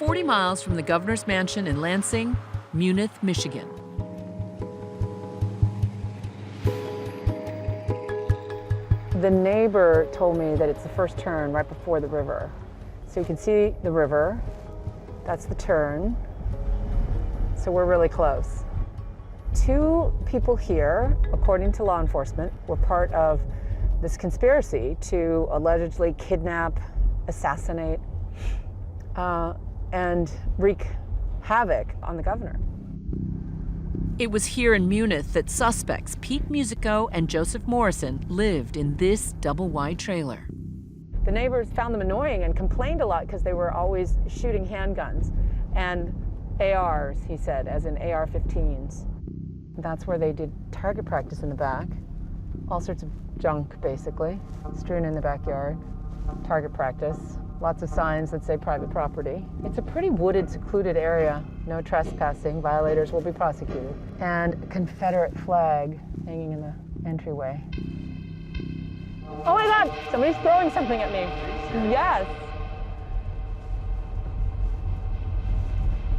40 miles from the governor's mansion in Lansing, Munith, Michigan. The neighbor told me that it's the first turn right before the river. So you can see the river, that's the turn. So we're really close. 2 people here, according to law enforcement, were part of this conspiracy to allegedly kidnap, assassinate, and wreak havoc on the governor. It was here in Munith that suspects Pete Musico and Joseph Morrison lived in this double-wide trailer. The neighbors found them annoying and complained a lot because they were always shooting handguns and ARs, he said, as in AR-15s. That's where they did target practice in the back. All sorts of junk, basically, strewn in the backyard. Target practice. Lots of signs that say private property. It's a pretty wooded, secluded area. No trespassing. Violators will be prosecuted. And a Confederate flag hanging in the entryway. Oh my God! Somebody's throwing something at me. Yes!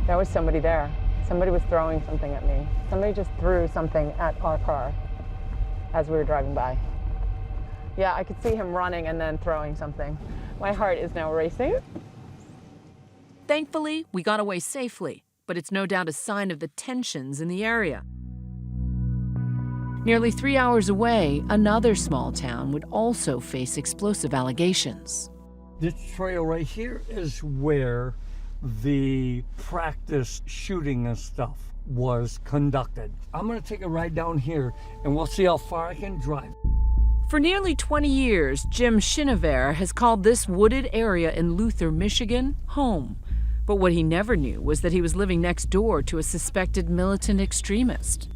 There was somebody there. Somebody was throwing something at me. Somebody just threw something at our car as we were driving by. Yeah, I could see him running and then throwing something. My heart is now racing. Thankfully, we got away safely, but it's no doubt a sign of the tensions in the area. Nearly 3 hours away, another small town would also face explosive allegations. This trail right here is where the practice shooting and stuff was conducted. I'm gonna take a ride down here and we'll see how far I can drive. For nearly 20 years, Jim Chenevert has called this wooded area in Luther, Michigan, home. But what he never knew was that he was living next door to a suspected militant extremist.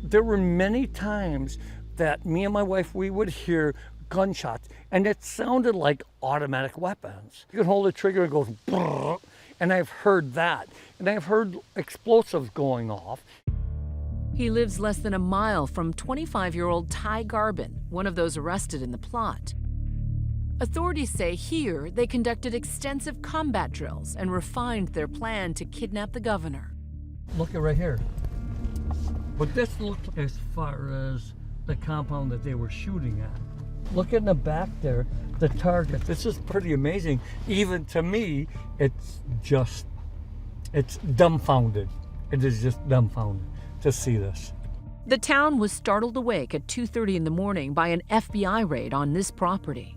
There were many times that me and my wife, we would hear gunshots, and it sounded like automatic weapons. You could hold the trigger and it goes brrr, and I've heard that. And I've heard explosives going off. He lives less than a mile from 25-year-old Ty Garbin, one of those arrested in the plot. Authorities say here they conducted extensive combat drills and refined their plan to kidnap the governor. Look at right here. But this looked as far as the compound that they were shooting at. Look in the back there, the target. This is pretty amazing. Even to me, it's dumbfounded. It is just dumbfounded to see this. The town was startled awake at 2:30 in the morning by an FBI raid on this property.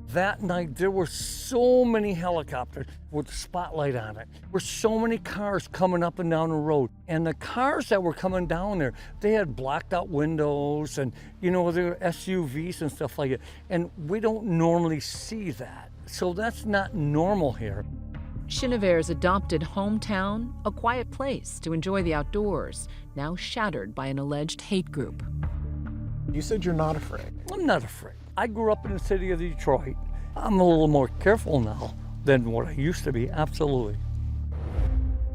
That night, there were so many helicopters with a spotlight on it. There were so many cars coming up and down the road. And the cars that were coming down there, they had blocked out windows and, you know, there were SUVs and stuff like that. And we don't normally see that. So that's not normal here. Chenevert's adopted hometown, a quiet place to enjoy the outdoors, now shattered by an alleged hate group. You said you're not afraid. I'm not afraid. I grew up in the city of Detroit. I'm a little more careful now than what I used to be, absolutely.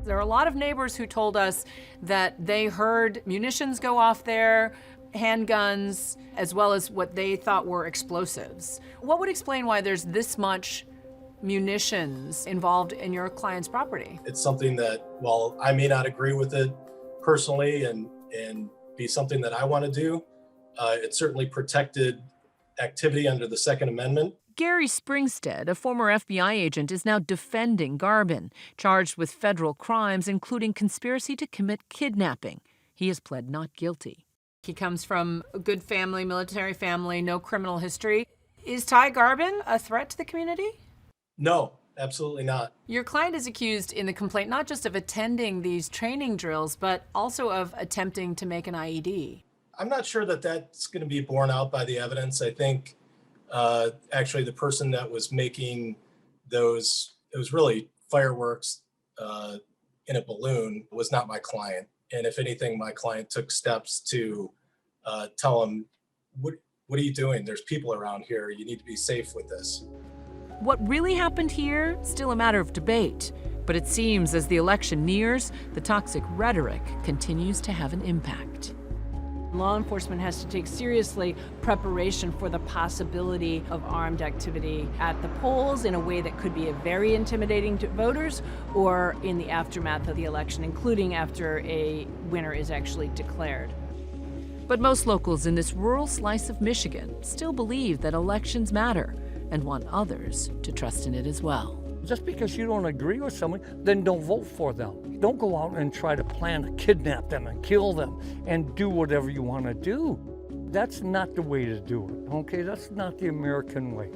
There are a lot of neighbors who told us that they heard munitions go off there, handguns, as well as what they thought were explosives. What would explain why there's this much munitions involved in your client's property? It's something that, while I may not agree with it personally and be something that I want to do, it's certainly protected activity under the Second Amendment. Gary Springstead, a former FBI agent, is now defending Garbin, charged with federal crimes, including conspiracy to commit kidnapping. He has pled not guilty. He comes from a good family, military family, no criminal history. Is Ty Garbin a threat to the community? No, absolutely not. Your client is accused in the complaint not just of attending these training drills, but also of attempting to make an IED. I'm not sure that that's going to be borne out by the evidence. I think actually the person that was making those, it was really fireworks in a balloon, was not my client. And if anything, my client took steps to tell him, what are you doing? There's people around here. You need to be safe with this. What really happened here, still a matter of debate. But it seems as the election nears, the toxic rhetoric continues to have an impact. Law enforcement has to take seriously preparation for the possibility of armed activity at the polls in a way that could be very intimidating to voters or in the aftermath of the election, including after a winner is actually declared. But most locals in this rural slice of Michigan still believe that elections matter and want others to trust in it as well. Just because you don't agree with someone, then don't vote for them. Don't go out and try to plan to kidnap them and kill them and do whatever you want to do. That's not the way to do it, okay? That's not the American way.